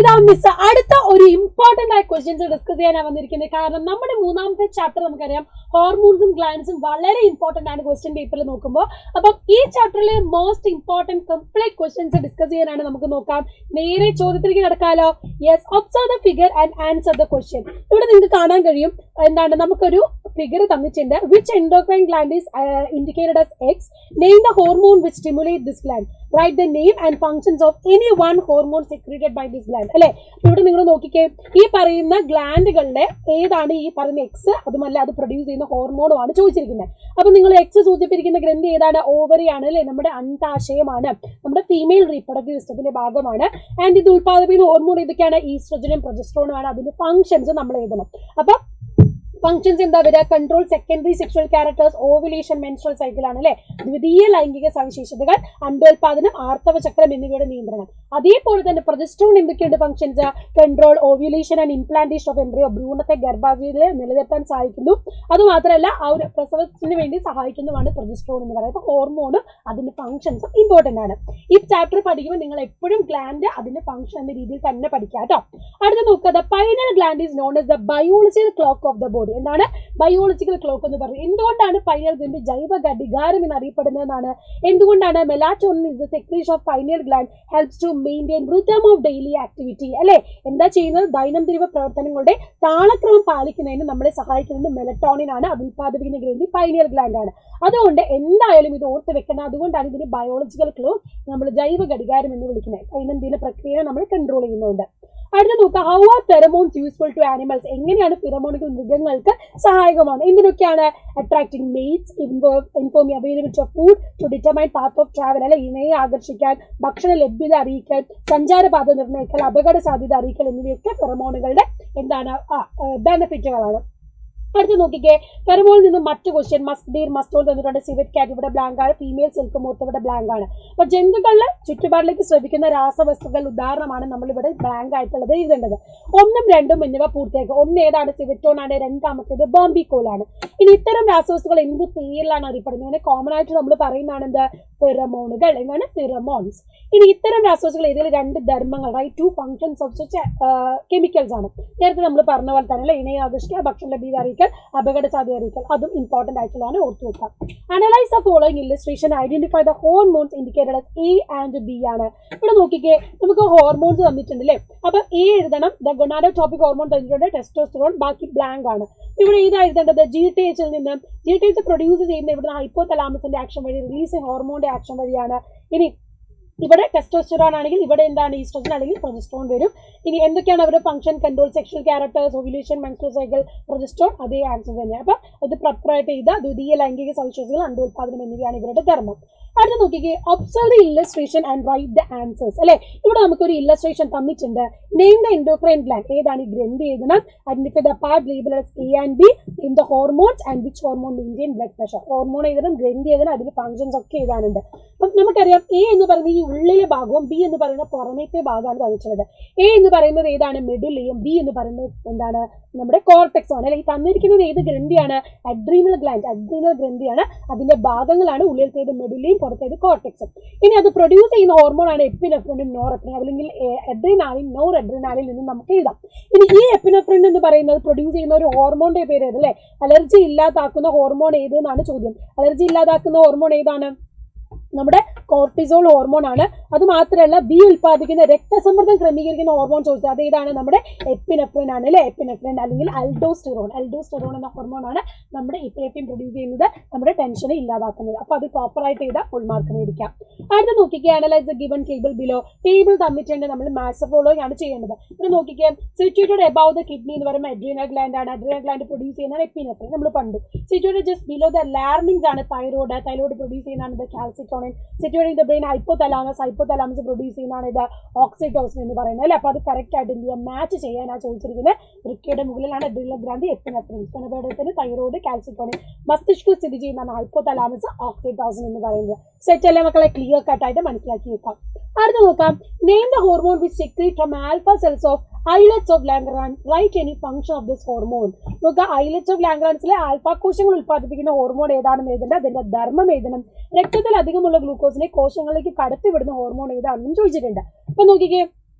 ഇതാ മിസ് അടുത്ത ഒരു ഇമ്പോർട്ടന്റ് ആയ ക്വസ്റ്റ്യൻസ് ഡിസ്കസ് ചെയ്യാനാണ് വന്നിരിക്കുന്നത്. കാരണം നമ്മുടെ മൂന്നാമത്തെ ചാപ്റ്റർ നമുക്കറിയാം ഹോർമോൺസും ഗ്ലാൻഡ്സും വളരെ ഇമ്പോർട്ടന്റ് ആണ് ക്വസ്റ്റ്യൻ പേപ്പറിൽ നോക്കുമ്പോൾ. അപ്പം ഈ ചാപ്റ്ററിലെ most important complete questions discuss ചെയ്യാനാണ് നമുക്ക് നോക്കാം. നേരെ ചോദ്യത്തിലേക്ക് കിടക്കാലോ. Yes, observe the figure and answer the question. ഇവിടെ നിങ്ങൾക്ക് കാണാൻ കഴിയും എന്താണ് നമുക്കൊരു ഫിഗർ തന്നിട്ടുണ്ട്. Which endocrine gland is indicated as X. Name the hormone which stimulate this gland. Write the name and functions of any one hormone secreted by this gland. അല്ലെ, ഇവിടെ നിങ്ങൾ നോക്കിക്കേ, ഈ പറയുന്ന ഗ്ലാൻഡുകളുടെ ഏതാണ് ഈ പറയുന്ന എക്സ്, അതുമല്ല അത് പ്രൊഡ്യൂസ് ചെയ്യുന്ന ഹോർമോണുമാണ് ചോദിച്ചിരിക്കുന്നത്. അപ്പൊ നിങ്ങൾ എക്സ് സൂചിപ്പിച്ചിരിക്കുന്ന ഗ്രന്ഥി ഏതാണ്? ഓവറി ആണ് അല്ലെ, നമ്മുടെ അണ്ഡാശയമാണ്, നമ്മുടെ ഫീമെയിൽ റീപ്രൊഡക്റ്റീവ് സിസ്റ്റത്തിന്റെ ഭാഗമാണ്. ആൻഡ് ഇത് ഉത്പാദിപ്പിക്കുന്ന ഹോർമോൺ ഏതൊക്കെയാണ്? ഈസ്ട്രജനും പ്രൊജസ്ട്രോണും ആണ്. അതിന്റെ ഫങ്ഷൻസ് നമ്മൾ എഴുതണം. അപ്പൊ ഫങ്ഷൻസ് എന്താ വരിക? Control secondary sexual characters, ovulation, menstrual cycle ആണ് അല്ലെ, ദ്വിതീയ ലൈംഗിക സവിശേഷതകൾ, അണ്ഡോൽപാദനം, ആർത്തവ ചക്രം എന്നിവയുടെ നിയന്ത്രണം. അതേപോലെ തന്നെ പ്രൊജസ്ട്രോൺ എന്തൊക്കെയുണ്ട് functions? Control ovulation and implantation of embryo, ഭ്രൂണത്തെ ഗർഭാവസ്ഥയിൽ നിലനിർത്താൻ സഹായിക്കുന്നു. അതുമാത്രമല്ല ആ ഒരു പ്രസവത്തിന് വേണ്ടി സഹായിക്കുന്നതാണ് പ്രൊജസ്ട്രോൺ എന്ന് പറയുന്നത്. അപ്പൊ ഹോർമോണും അതിന്റെ ഫങ്ഷൻസും ഇമ്പോർട്ടന്റ് ആണ്. ഈ ചാപ്റ്റർ പഠിക്കുമ്പോൾ നിങ്ങൾ എപ്പോഴും ഗ്ലാൻഡ് അതിന്റെ ഫങ്ഷൻ എന്ന രീതിയിൽ തന്നെ പഠിക്കുക കേട്ടോ. അടുത്ത നോക്കുക, the pineal gland is known as the biological clock of the body. എന്താണ് ബയോളജിക്കൽ ക്ലോക്ക് എന്ന് പറയുന്നത്? എന്തുകൊണ്ടാണ് പൈനൽ ഗ്ലാൻഡ് ജൈവ ഘടികാരം എന്ന് അറിയപ്പെടുന്നതെന്നാണ്. എന്തുകൊണ്ടാണ്? Melatonin is the secretion of pineal gland helps to maintain rhythm of daily activity. അല്ലെ, എന്താ ചെയ്യുന്നത്? ദൈനംദിന പ്രവർത്തനങ്ങളുടെ താളക്രമം പാലിക്കുന്നതിന് നമ്മളെ സഹായിക്കുന്നത് മെലറ്റോണിൻ ആണ്. അത് ഉത്പാദിപ്പിക്കുന്ന ഗ്രന്ഥി പൈനൽ ഗ്ലാൻഡ് ആണ്. അതുകൊണ്ട് എന്തായാലും ഇത് ഓർത്ത് വെക്കണം. അതുകൊണ്ടാണ് ഇതിന് ബയോളജിക്കൽ ക്ലോക്ക്, നമ്മൾ ജൈവ ഘടികാരം എന്ന് വിളിക്കുന്നത്. ദൈനംദിന പ്രക്രിയയെ നമ്മൾ കൺട്രോൾ ചെയ്യുന്നുണ്ട്. അടുത്ത നോക്കുക, how are pheromones useful to animals. എങ്ങനെയാണ് ഫെറമോണുകൾ മൃഗങ്ങൾക്ക് സഹായകമാണ്? എന്തിനൊക്കെയാണ്? Attracting mates, inform availability of food, to determine path of travel, അല്ലെ ഇണയെ ആകർഷിക്കാൻ, ഭക്ഷണ ലഭ്യത അറിയിക്കൽ, സഞ്ചാരപാത നിർണ്ണയിക്കൽ, അപകട സാധ്യത അറിയിക്കൽ എന്നിവയൊക്കെ ഫെറമോണുകളുടെ എന്താണ് ബെനിഫിറ്റുകളാണ്. അടുത്ത് നോക്കിക്കേ, ഫെറമോണിൽ നിന്ന് മറ്റു ക്വസ്റ്റ്യൻ. മസ്റ്റ് ഡീർ, മസ്റ്റോൾ തന്നിട്ടുണ്ട്. സിവറ്റ് കാറ്റ് ഇവിടെ ബ്ലാങ്ക് ആണ്. ഫീമെയിൽ സിൽക്ക് മോത്ത് ഇവിടെ ബ്ലാങ്ക് ആണ്. അപ്പൊ ജന്തുക്കളിലെ ചുറ്റുപാടിലേക്ക് ശ്രമിക്കുന്ന രാസവസ്തുക്കൾ ഉദാഹരണമാണ് നമ്മൾ ഇവിടെ ബ്ലാങ്ക് ആയിട്ടുള്ളത് എഴുതേണ്ടത്. 1, 2 എന്നിവ പൂർത്തിയാക്കുക. ഒന്ന് ഏതാണ്? സിവറ്റോൺ ആണ്. രണ്ടാമത്തേത് ബോംബിക്കോൾ ആണ്. ഇനി ഇത്തരം രാസവസ്തുക്കൾ എന്ത് പേരിലാണ് അറിയപ്പെടുന്നത്? അങ്ങനെ കോമൺ ആയിട്ട് നമ്മൾ പറയുന്നതാണ് എന്ത്? ഫെറമോണുകൾ. എന്താണ്? ഫെറമോൺസ്. ഇനി ഇത്തരം രാസവസ്തുക്കൾ ഏതെങ്കിലും 2 ധർമ്മങ്ങൾ, റൈറ്റ്, 2 ഫങ്ഷൻസ് ഓഫ് കെമിക്കൽസ് ആണ്. നേരത്തെ നമ്മൾ പറഞ്ഞ പോലെ തന്നെ ഇണയെ ആകർഷിക്കുക, ഭക്ഷണ ലഭ്യത അറിയിക്കുക, അപകട സാധ്യത അറിയിക്കൽ, അതും ഇമ്പോർട്ടന്റ് ആയിട്ടുള്ളതാണ്, ഓർത്തു വെക്കാം. Analyse the following illustration, identify the hormones indicated as A and B ആണ്. ഇവിടെ നോക്കിക്കേ, നമുക്ക് ഹോർമോൺസ് തന്നിട്ടുണ്ട് അല്ലേ. അപ്പൊ എ എഴുതണം. ദ ഗൊണാഡോട്രോപിക് ഹോർമോൺ തന്നിട്ടുണ്ട്, ടെസ്റ്റോസ്റ്ററോൺ. ബാക്കി ബ്ലാങ്ക് ആണ്. ഇവിടെ ഏതാ എഴുതേണ്ടത്? GTH നിന്ന്. GTH പ്രൊഡ്യൂസ് ചെയ്യുന്ന ഇവിടുന്ന് ഹൈപ്പോതലാമസിന്റെ ആക്ഷൻ വഴി, റിലീസ് ഹോർമോണിന്റെ ആക്ഷൻ വഴിയാണ്. ഇനി ഇവിടെ ടെസ്റ്റോസ്റ്ററോൺ ആണെങ്കിൽ ഇവിടെ എന്താണ്? ഈസ്ട്രജൻ അല്ലെങ്കിൽ പ്രൊജസ്ട്രോൺ വരും. ഇനി എന്തൊക്കെയാണ് അവരുടെ function? Control sexual characters, ovulation, menstrual cycle, progesterone. അതേ ആൻസർ തന്നെയാണ്. അപ്പൊ ഇത് പ്രൊപ്പറേറ്റ് ചെയ്ത ദ്വിതീയ ലൈംഗിക സവിശേഷതകൾ, അണ്ഡോൽപാദനം എന്നിവയാണ് ഇവരുടെ ധർമ്മം. അടുത്ത നോക്കിക്കേ, observe the illustration and write the answers. അല്ലെ, ഇവിടെ നമുക്കൊരു ഇല്ലസ്ട്രേഷൻ തന്നിട്ടുണ്ട്. Name the endocrine gland. ഏതാണ് ഈ ഗ്രന്ഥി എഴുതണം. Identify the part labelled as A and B. Name the hormones and which hormone maintain blood pressure. Hormone എഴുതണം, ഗ്രന്ഥി എഴുതണം, അതിന്റെ ഫങ്ഷൻസ് ഒക്കെ എഴുതാനുണ്ട്. അപ്പം നമുക്കറിയാം എ എന്ന് പറയുന്നത് ഈ ഉള്ളിലെ ഭാഗവും ബി എന്ന് പറയുന്ന പുറമേത്തെ ഭാഗമാണ് തന്നിട്ടുള്ളത്. എ എന്ന് പറയുന്നത് ഏതാണ്? മിഡിലെയും. ബി എന്ന് പറയുന്നത് എന്താണ്? നമ്മുടെ കോർട്ടെക്സ് ആണ്. അല്ലെ, ഈ തന്നിരിക്കുന്നത് ഏത് ഗ്രന്ഥിയാണ്? Adrenal gland. അഡ്രീനൽ ഗ്രന്ഥിയാണ്. അതിന്റെ ഭാഗങ്ങളാണ് ഉള്ളിലത്തേത് മിഡിലെയും പുറത്തേത് കോർട്ടെക്സും. ഇനി അത് പ്രൊഡ്യൂസ് ചെയ്യുന്ന ഹോർമോൺ ആണ് എപ്പിനെഫ്രിനും നോറെപ്രിനും, അല്ലെങ്കിൽ അഡ്രീനാലിൻ, നോർ അഡ്രീനാലിൽ നിന്നും നമുക്ക് എഴുതാം. ഇനി ഈ എപ്പിനെഫ്രിൻ എന്ന് പറയുന്നത് പ്രൊഡ്യൂസ് ചെയ്യുന്ന ഒരു ഹോർമോണിന്റെ പേര് ഏത്? അല്ലെ, അലർജി ഇല്ലാതാക്കുന്ന ഹോർമോൺ ഏത് എന്നാണ് ചോദ്യം. അലർജി ഇല്ലാതാക്കുന്ന ഹോർമോൺ ഏതാണ്? നമ്മുടെ കോർട്ടിസോൾ ഹോർമോൺ ആണ്. അത് മാത്രമല്ല ബി ഉൽപ്പാദിക്കുന്ന രക്തസമ്മർദ്ദം ക്രമീകരിക്കുന്ന ഹോർമോൺ ചോദിച്ചത് അതേതാണ്? നമ്മുടെ എപ്പിനെഫ്രിൻ ആണ് അല്ലെ. എപ്പിനെഫ്രിൻ അല്ലെങ്കിൽ അൽഡോസ്റ്റെറോൺ. അൽഡോസ്റ്റെറോൺ എന്ന ഹോർമോൺ ആണ് നമ്മുടെ ഇപ്പിനെഫ്രിൻ പ്രൊഡ്യൂസ് ചെയ്യുന്നത്, നമ്മുടെ ടെൻഷനെ ഇല്ലാതാക്കുന്നത്. അപ്പൊ അത് പ്രോപ്പറായിട്ട് ചെയ്താൽ ഫുൾ മാർക്ക് മേടിക്കാം. അടുത്ത നോക്കിക്കുക, analyse the given table below. Table തന്നിട്ടുണ്ട്, നമ്മൾ മാത്സ് ഫോളോയിങ് ആണ് ചെയ്യേണ്ടത്. ഇത് നോക്കിക്കുക, സിറ്റുവേറ്റഡ് എബവ് ദ കിഡ്നി എന്ന് പറയുമ്പോൾ അഡ്രീനൽ ഗ്ലാൻഡ് ആണ്. അഡ്രീനൽ ഗ്ലാൻഡ് പ്രൊഡ്യൂസ് ചെയ്യുന്നതാണ് എപ്പിനെഫ്രിൻ, നമ്മൾ കണ്ടു. Situated just below the larynx ആണ് തൈറോയ്ഡ്. തൈറോയ്ഡ് പ്രൊഡ്യൂസ് ചെയ്യുന്നതാണ് calcitonin. Situated in the brain hypothalamus. Hypothalamus produce ചെയ്യുന്നതാണ് ഇത് ഓക്സിറ്റോസിൻ എന്ന് പറയുന്നത് അല്ലെ. അപ്പൊ അത് കറക്റ്റ് ആയിട്ട് എന്ത് ചെയ്യാം? മാച്ച് ചെയ്യാനാണ് ചോദിച്ചിരിക്കുന്നത്. വൃക്കയുടെ മുകളിലാണ് അഡ്രീനൽ ഗ്ലാൻഡ്, എപ്പിനെഫ്രിൻ. സ്തനപേടകത്തിന് തൈറോയ്ഡ്, കാൽസിറ്റോണിൻ. മസ്തിഷ്കം സ്ഥിതി ചെയ്യുന്നതാണ് ഹൈപ്പോതലാമസ്, ഓക്സിറ്റോസിൻ എന്ന് പറയുന്നത്. സെറ്റ് അല്ലേ മക്കളെ? ക്ലിയർ കട്ട് ആയിട്ട് മനസ്സിലാക്കി വെക്കാം. അടുത്ത നോക്കാം, name the hormone which secrete from alpha cells of islets of Langerhans. Write any function of this hormone. നോക്കുക, ഐലറ്റ്സ് ഓഫ് ലാംഗ്രാൻഡ്സിലെ ആൽഫ കോശങ്ങൾ ഉൽപ്പാദിപ്പിക്കുന്ന ഹോർമോൺ ഏതാണെന്ന് എഴുതണം, അതിന്റെ ധർമ്മം എഴുതണം. രക്തത്തിൽ അധികമുള്ള ഗ്ലൂക്കോസിനെ കോശങ്ങളിലേക്ക് കടത്തിവിടുന്ന ഹോർമോൺ ഏതാണെന്നും ചോദിച്ചിട്ടുണ്ട്. അപ്പൊ നോക്കിക്കേ,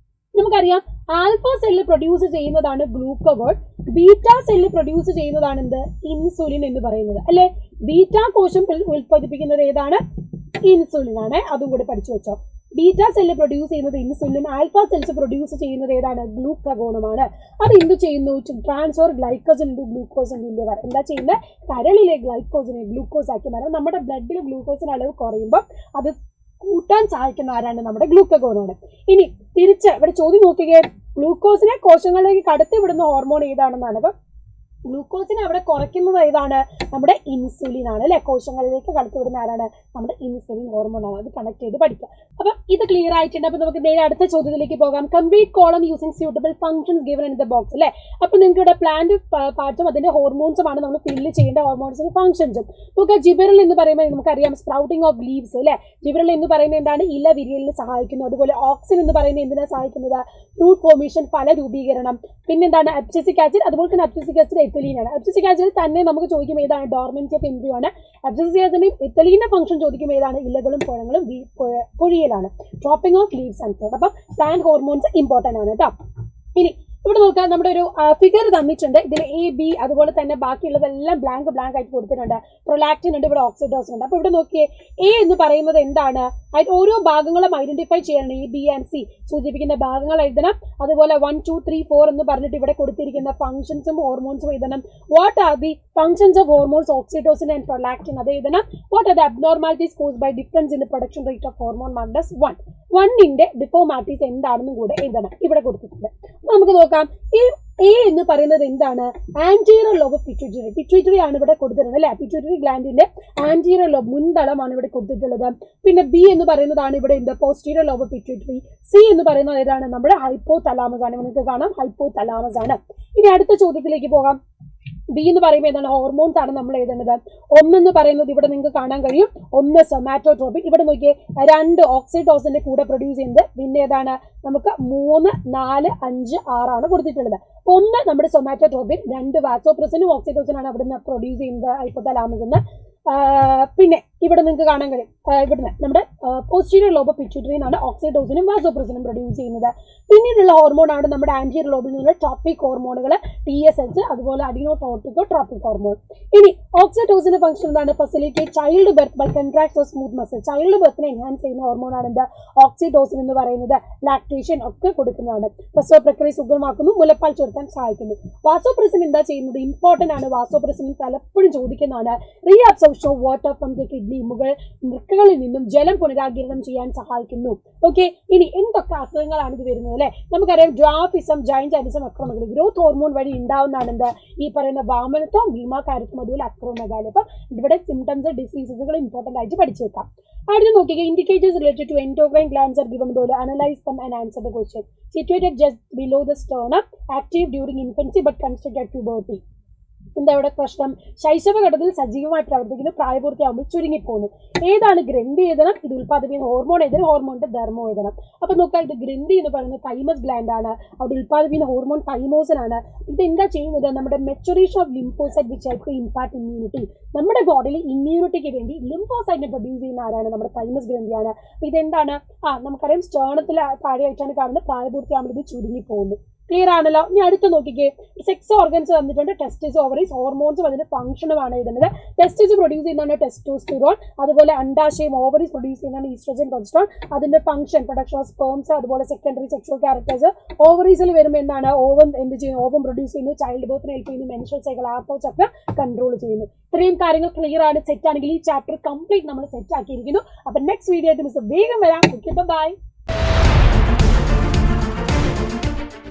നമുക്കറിയാം ആൽഫ സെല്ല് പ്രൊഡ്യൂസ് ചെയ്യുന്നതാണ് ഗ്ലൂക്കോഗോൺ, ബീറ്റ സെല്ല് പ്രൊഡ്യൂസ് ചെയ്യുന്നതാണ് എന്ത് ഇൻസുലിൻ എന്ന് പറയുന്നത് അല്ലെ. ബീറ്റ കോശം ഉൽപ്പാദിപ്പിക്കുന്നത് ഏതാണ് ഇൻസുലിൻ ആണ്, അതും കൂടി പഠിച്ചു വെച്ചോ. ബീറ്റ സെല്ല് പ്രൊഡ്യൂസ് ചെയ്യുന്നത് ഇൻസുലിൻ, ആൽഫ സെൽസ് പ്രൊഡ്യൂസ് ചെയ്യുന്നത് ഏതാണ് ഗ്ലൂക്കഗോണുമാണ്. അത് എന്ത് ചെയ്യുന്നു transfer glycogen into glucose in liver. എന്താ ചെയ്യുന്നത് കരളിലെ ഗ്ലൈക്കോജനെ ഗ്ലൂക്കോസ് ആക്കി മാറാം. നമ്മുടെ ബ്ലഡിൽ ഗ്ലൂക്കോസിന്റെ അളവ് കുറയുമ്പോൾ അത് കൂട്ടാൻ സഹായിക്കുന്ന ആരാണ് നമ്മുടെ ഗ്ലൂക്കഗോണാണ്. ഇനി തിരിച്ച് ഇവിടെ ചോദ്യം നോക്കുകയെ ഗ്ലൂക്കോസിനെ കോശങ്ങളിലേക്ക് കടത്തിവിടുന്ന ഹോർമോൺ ഏതാണെന്നാണ്. അപ്പം ഗ്ലൂക്കോസിനെ അവിടെ കുറയ്ക്കുന്നത് ഏതാണ് നമ്മുടെ ഇൻസുലിൻ ആണ് അല്ലെ. കോശങ്ങളിലേക്ക് കടത്തിവിടുന്ന ആരാണ് നമ്മുടെ ഇൻസുലിൻ ഹോർമോൺ ആണ്. അത് കണക്ട് ചെയ്ത് പഠിക്കാം. അപ്പം ഇത് ക്ലിയർ ആയിട്ടുണ്ട്. അപ്പൊ നമുക്ക് നേരെ അടുത്ത ചോദ്യത്തിലേക്ക് പോകാം. Complete column using suitable functions given in the box അല്ലെ. അപ്പൊ നിങ്ങൾക്ക് ഇവിടെ പ്ലാന്റ് പാർട്സും അതിന്റെ ഹോർമോൺസും ആണ് നമ്മൾ ഫില്ല് ചെയ്യേണ്ട ഹോർമോൺസും ഫംഗ്ഷൻസും. നമുക്ക് ജിബറൽ എന്ന് പറയുമ്പോൾ നമുക്കറിയാം സ്പ്രൗട്ടിംഗ് ഓഫ് ലീവ്സ് അല്ലെ. ജിബറൽ എന്ന് പറയുന്നത് എന്താണ് ഇല വിരിയലിന് സഹായിക്കുന്നു. അതുപോലെ ഓക്സിൻ എന്ന് പറയുന്നത് എന്തിനാ സഹായിക്കുന്നത് ഫ്രൂട്ട് ഫോർമേഷൻ ഫല രൂപീകരണം. പിന്നെന്താണ് അബ്സിസിക് ആസിഡ്, അതുപോലെ തന്നെ അബ്സിസിക് ആസിഡ് എത്തലീനാണ്. അബ്സിസിക് ആസിഡ് തന്നെ നമുക്ക് ചോദിക്കും ഏതാണ് ഡോർമൻസി ഓഫ് എംബ്രിയോ ആണ്. അബ്സിസിക് ആസിഡിന്റെയും എത്തലീന്റെ ഫംഗ്ഷൻ ചോദിക്കും ഏതാണ് ഇലകളും പഴങ്ങളും പൊഴിയലാണ്. Dropping of leaves and fruit. അപ്പം പ്ലാന്റ് ഹോർമോൺസ് ഇമ്പോർട്ടന്റ് ആണ് കേട്ടോ. ഇനി ഇവിടെ നോക്കാം നമ്മുടെ ഒരു ഫിഗർ തന്നിട്ടുണ്ട്. ഇതിൽ എ ബി അതുപോലെ തന്നെ ബാക്കിയുള്ളതെല്ലാം ബ്ലാങ്ക് ആയിട്ട് കൊടുത്തിട്ടുണ്ട്. പ്രൊലാക്റ്റിൻ ഉണ്ട്, ഇവിടെ ഓക്സിഡോസിൻ ഉണ്ട്. അപ്പൊ ഇവിടെ നോക്കിയേ എ എന്ന് പറയുന്നത് എന്താണ് ഓരോ ഭാഗങ്ങളും ഐഡന്റിഫൈ ചെയ്യണം. എ ബി ആൻഡ് സി സൂചിപ്പിക്കുന്ന ഭാഗങ്ങൾ എഴുതണം. അതുപോലെ 1 2 3 4 എന്ന് പറഞ്ഞിട്ട് ഇവിടെ കൊടുത്തിരിക്കുന്ന ഫംഗ്ഷൻസും ഹോർമോൺസും എഴുതണം. What are the functions of hormones oxytocin and prolactin അത് എഴുതണം. What are the abnormalities caused by difference in the production rate of hormone marker 1 ഡിഫോർമാലിറ്റീസ് എന്താണെന്നും കൂടെ എഴുതണം. ഇവിടെ കൊടുത്തിട്ടുണ്ട്. അപ്പൊ നമുക്ക് നോക്കാം ഈ എ എന്ന് പറയുന്നത് എന്താണ് anterior lobe of pituitary. Pituitary ആണ് ഇവിടെ കൊടുത്തിട്ടുള്ളത് അല്ലെ. പിറ്റ്യൂട്ടറി ഗ്ലാൻഡിന്റെ ആന്റീരിയർ ലോബ് മുൻതളമാണ് ഇവിടെ കൊടുത്തിട്ടുള്ളത്. പിന്നെ ബി എന്ന് പറയുന്നതാണ് ഇവിടെ എന്ത് posterior lobe of pituitary. C എന്ന് പറയുന്നത് ഏതാണ് നമ്മുടെ ഹൈപ്പോ തലാമസ് ആണ്. നിങ്ങൾക്ക് കാണാം ഹൈപ്പോ തലാമസ് ആണ്. ഇനി അടുത്ത ചോദ്യത്തിലേക്ക് പോകാം. ബി എന്ന് പറയുമ്പോൾ ഏതാണ് ഹോർമോൺസ് ആണ് നമ്മൾ എഴുതുന്നത്. ഒന്നെന്ന് പറയുന്നത് ഇവിടെ നിങ്ങൾക്ക് കാണാൻ കഴിയും 1 സൊമാറ്റോട്രോപിൻ. ഇവിടെ നോക്കിയേ 2 ഓക്സിഡോസിന്റെ കൂടെ പ്രൊഡ്യൂസ് ചെയ്യുന്നത്. പിന്നെ ഏതാണ് നമുക്ക് 3 4 5 6 ആണ് കൊടുത്തിട്ടുള്ളത്. 1 നമ്മുടെ സൊമാറ്റോട്രോപിൻ, 2 വാസോപ്രസിനും ഓക്സിഡോസിനാണ് അവിടുന്ന് പ്രൊഡ്യൂസ് ചെയ്യുന്നത് ഹൈപ്പോതലാമസ് എന്ന്. പിന്നെ ഇവിടെ നിങ്ങൾക്ക് കാണാൻ കഴിയും ഇവിടുന്ന് നമ്മുടെ പോസ്റ്റീരിയർ ലോബ് ഓഫ് പിറ്റ്യൂട്ടറി എന്നാണ് ഓക്സിഡോസിനും വാസോപ്രസിനും പ്രൊഡ്യൂസ് ചെയ്യുന്നത്. പിന്നീടുള്ള ഹോർമോൺ ആണ് നമ്മുടെ ആന്റിയർ ലോബിൽ നിന്നുള്ള ട്രോപ്പിക് ഹോർമോണുകൾ TSH അതുപോലെ അഡിനോടോട്ടിക്കോ ട്രോപ്പിക് ഹോർമോൺ. ഇനി ഓക്സിഡോസിന്റെ ഫംഗ്ഷൻ എന്താണ് facilitate child birth by contract of smooth muscle. Child ബർത്തിനെ എൻഹാൻസ് ചെയ്യുന്ന ഹോർമോൺ ആണ് എന്താ ഓക്സിഡോസിൻ എന്ന് പറയുന്നത്. ലാക്ടേഷൻ ഒക്കെ കൊടുക്കുന്നതാണ്. പ്രസവ പ്രക്രിയ സുഗമമാക്കുന്നു, മുലപ്പാൽ ചുരുക്കാൻ സഹായിക്കുന്നു. വാസോപ്രസിൻ എന്താ ചെയ്യുന്നത് ഇമ്പോർട്ടന്റ് ആണ്. വാസോപ്രസിൻ പലപ്പോഴും ചോദിക്കുന്നതാണ് reabsorption of water from the kidney വൃക്കകളിൽ നിന്നും ജലം പുനരാഗിരണം ചെയ്യാൻ സഹായിക്കുന്നു. ഓക്കെ, ഇനി എന്തൊക്കെ അസുഖങ്ങളാണ് ഇത് വരുന്നത് അല്ലെ. നമുക്കറിയാം ഡ്വാഫിസം, ജൈന്റാലിസം, അക്രോമഗാലി. ഗ്രോത്ത് ഹോർമോൺ വഴി ഉണ്ടാവുന്നതാണ് എന്താ ഈ പറയുന്ന വാമനത്വം, ഭീമാകാരത്വം, അതുപോലെ അക്രോമഗാലി. അപ്പൊ ഇവിടെ സിംറ്റംസ് ഡിസീസസുകൾ ഇമ്പോർട്ടന്റ് ആയിട്ട് പഠിച്ചു വെക്കാം. അടുത്ത് നോക്കിക്കുക indicators related to endocrine glands are given below. Analyse them and answer the question. Situated just below the sternum, active during infancy but constructed at puberty. എന്താ ഇവിടെ പ്രശ്നം ശൈശവഘട്ടത്തിൽ സജീവമായി പ്രവർത്തിക്കുന്നു, പ്രായപൂർത്തിയാകുമ്പോൾ ചുരുങ്ങിപ്പോകുന്നു. ഏതാണ് ഗ്രന്ഥി എഴുതണം. ഇത് ഉൽപ്പാദിപ്പിക്കുന്ന ഹോർമോൺ എഴുതണം. ഹോർമോണിന്റെ ധർമ്മം എഴുതണം. അപ്പൊ നോക്കാം ഇത് ഗ്രന്ഥി എന്ന് പറയുന്നത് തൈമസ് ഗ്ലാൻഡ് ആണ്. അവിടെ ഉൽപ്പാദിപ്പിക്കുന്ന ഹോർമോൺ തൈമോസിൻ ആണ്. ഇത് എന്താ ചെയ്യുന്നത് നമ്മുടെ maturation of lymphocyte which help to impact immunity. നമ്മുടെ ബോഡിയിൽ ഇമ്മ്യൂണിറ്റിക്ക് വേണ്ടി ലിംഫോസൈറ്റിനെ പ്രൊഡ്യൂസ് ചെയ്യുന്ന ആരാണ് നമ്മുടെ തൈമസ് ഗ്രന്ഥിയാണ്. അപ്പൊ ഇതെന്താണ് നമുക്കറിയാം സ്റ്റേർണത്തിൽ താഴെയായിട്ടാണ് കാണുന്നത്. പ്രായപൂർത്തിയാകുമ്പോൾ ഇത് ചുരുങ്ങിപ്പോകുന്നു. ക്ലിയർ ആണല്ലോ. ഇനി അടുത്ത് നോക്കിക്കേ സെക്സ് ഓർഗൻസ് തന്നിട്ടുണ്ട്. ടെസ്റ്റിസ്, ഓവറീസ്, ഹോർമോൺസും അതിന്റെ ഫംഗ്ഷനുമാണ് എഴുതുന്നത്. ടെസ്റ്റിസ് പ്രൊഡ്യൂസ് ചെയ്യുന്നതാണ് ടെസ്റ്റോസ്റ്റിറോൺ. അതുപോലെ അണ്ടാശയം ഓവറീസ് പ്രൊഡ്യൂസ് ചെയ്യുന്നതാണ് ഈസ്ട്രജൻ, പ്രൊജസ്ട്രോൺ. അതിന്റെ ഫംഗ്ഷൻ പ്രൊഡക്ഷൻ ഓഫ് സ്പേംസ്, അതുപോലെ സെക്കൻഡറി സെക്ഷൽ ക്യാരക്ടേഴ്സ്. ഓവറീസിൽ വരുമ്പോൾ എന്താണ് ഓവം എന്ത് ചെയ്യുന്നു ഓവം പ്രൊഡ്യൂസ് ചെയ്യുന്നു, ചൈൽഡ് ബർത്തിന് ഹെൽപ്പ് ചെയ്യുന്നു, മെൻസ്ട്രൽ സൈക്കിൾ ആർത്തവ ചക്രം കൺട്രോൾ ചെയ്യുന്നു. ഇത്രയും കാര്യങ്ങൾ ക്ലിയർ ആണ്. സെറ്റ് ആണെങ്കിൽ ഈ ചാപ്റ്റർ കംപ്ലീറ്റ് നമ്മൾ സെറ്റ് ആക്കിയിരിക്കുന്നു. അപ്പൊ നെക്സ്റ്റ് വീഡിയോ ആയിട്ട് മിസ് വേഗം വരാം. Okay, by.